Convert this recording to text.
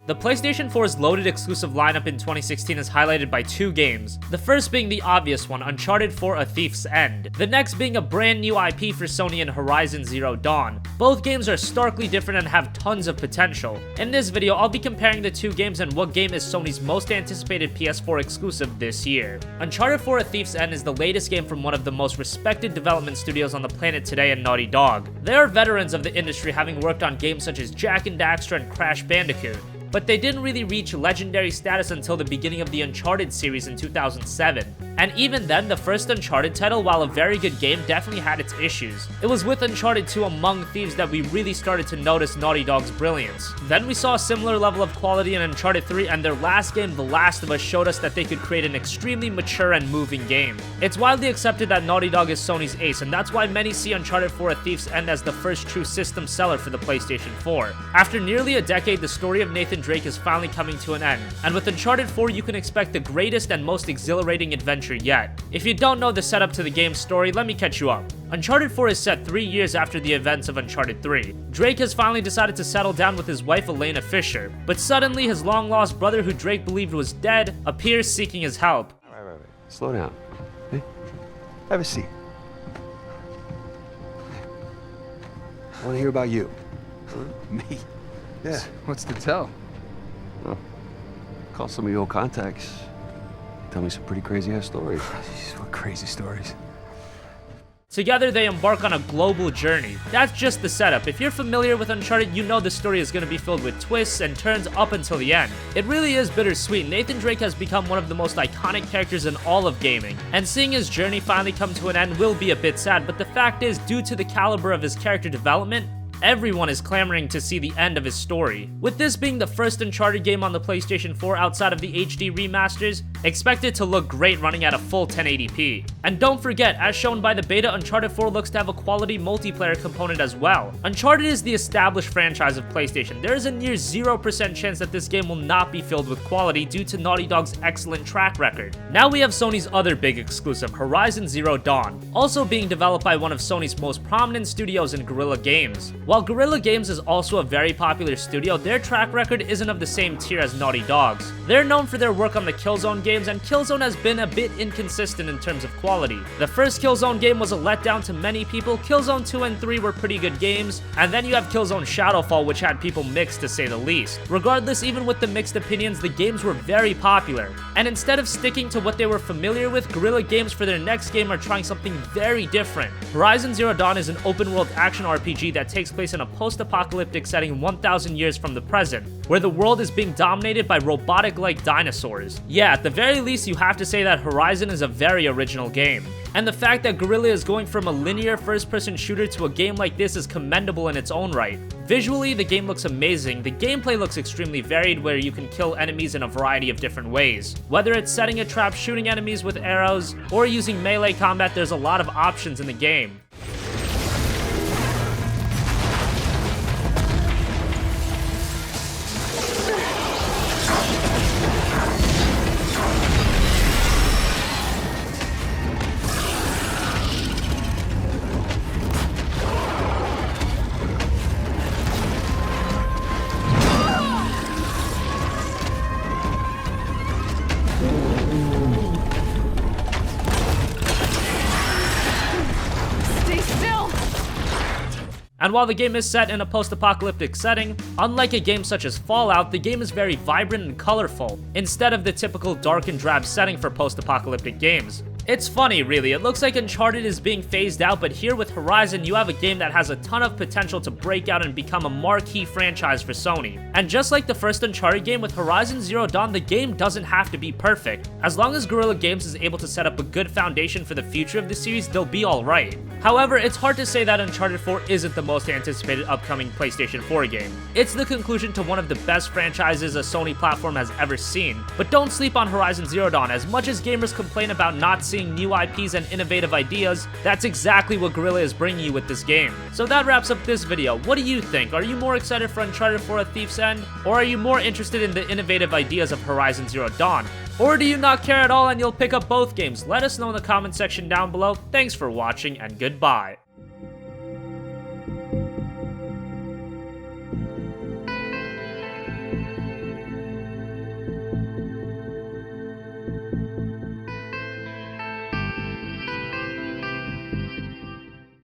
The PlayStation 4's loaded exclusive lineup in 2016 is highlighted by two games, the first being the obvious one, Uncharted 4: A Thief's End, the next being a brand new IP for Sony in Horizon Zero Dawn. Both games are starkly different and have tons of potential. In this video, I'll be comparing the two games and what game is Sony's most anticipated PS4 exclusive this year. Uncharted 4: A Thief's End is the latest game from one of the most respected development studios on the planet today in Naughty Dog. They are veterans of the industry, having worked on games such as Jak and Daxter and Crash Bandicoot. But they didn't really reach legendary status until the beginning of the Uncharted series in 2007. And even then, the first Uncharted title, while a very good game, definitely had its issues. It was with Uncharted 2 Among Thieves that we really started to notice Naughty Dog's brilliance. Then we saw a similar level of quality in Uncharted 3, and their last game, The Last of Us, showed us that they could create an extremely mature and moving game. It's widely accepted that Naughty Dog is Sony's ace, and that's why many see Uncharted 4: A Thief's End as the first true system seller for the PlayStation 4. After nearly a decade, the story of Nathan Drake is finally coming to an end, and with Uncharted 4 you can expect the greatest and most exhilarating adventure yet. If you don't know the setup to the game's story, let me catch you up. Uncharted 4 is set 3 years after the events of Uncharted 3. Drake has finally decided to settle down with his wife Elena Fisher, but suddenly his long-lost brother, who Drake believed was dead, appears seeking his help. Right. Slow down. Hey, have a seat. I want to hear about you. Me? Yeah. What's to tell? Well, call some of your old contacts. Tell me some pretty crazy-ass stories. Jeez, what crazy stories. Together, they embark on a global journey. That's just the setup. If you're familiar with Uncharted, you know the story is going to be filled with twists and turns up until the end. It really is bittersweet. Nathan Drake has become one of the most iconic characters in all of gaming, and seeing his journey finally come to an end will be a bit sad, but the fact is, due to the caliber of his character development, everyone is clamoring to see the end of his story. With this being the first Uncharted game on the PlayStation 4 outside of the HD remasters, expect it to look great running at a full 1080p. And don't forget, as shown by the beta, Uncharted 4 looks to have a quality multiplayer component as well. Uncharted is the established franchise of PlayStation. There is a near 0% chance that this game will not be filled with quality due to Naughty Dog's excellent track record. Now we have Sony's other big exclusive, Horizon Zero Dawn, also being developed by one of Sony's most prominent studios in Guerrilla Games. While Guerrilla Games is also a very popular studio, their track record isn't of the same tier as Naughty Dog's. They're known for their work on the Killzone games, and Killzone has been a bit inconsistent in terms of quality. The first Killzone game was a letdown to many people. Killzone 2 and 3 were pretty good games, and then you have Killzone Shadowfall, which had people mixed to say the least. Regardless, even with the mixed opinions, the games were very popular. And instead of sticking to what they were familiar with, Guerrilla Games for their next game are trying something very different. Horizon Zero Dawn is an open-world action RPG that takes place in a post-apocalyptic setting 1,000 years from the present, where the world is being dominated by robotic-like dinosaurs. Yeah, at the very least, you have to say that Horizon is a very original game. And the fact that Guerrilla is going from a linear first-person shooter to a game like this is commendable in its own right. Visually, the game looks amazing. The gameplay looks extremely varied, where you can kill enemies in a variety of different ways. Whether it's setting a trap, shooting enemies with arrows, or using melee combat, there's a lot of options in the game. And while the game is set in a post-apocalyptic setting, unlike a game such as Fallout, the game is very vibrant and colorful, instead of the typical dark and drab setting for post-apocalyptic games. It's funny, really. It looks like Uncharted is being phased out, but here with Horizon, you have a game that has a ton of potential to break out and become a marquee franchise for Sony. And just like the first Uncharted game, with Horizon Zero Dawn, the game doesn't have to be perfect. As long as Guerrilla Games is able to set up a good foundation for the future of the series, they'll be alright. However, it's hard to say that Uncharted 4 isn't the most anticipated upcoming PlayStation 4 game. It's the conclusion to one of the best franchises a Sony platform has ever seen. But don't sleep on Horizon Zero Dawn. As much as gamers complain about not seeing new IPs and innovative ideas, that's exactly what Guerrilla is bringing you with this game. So that wraps up this video. What do you think? Are you more excited for Uncharted 4: A Thief's End? Or are you more interested in the innovative ideas of Horizon Zero Dawn? Or do you not care at all and you'll pick up both games? Let us know in the comment section down below. Thanks for watching and goodbye.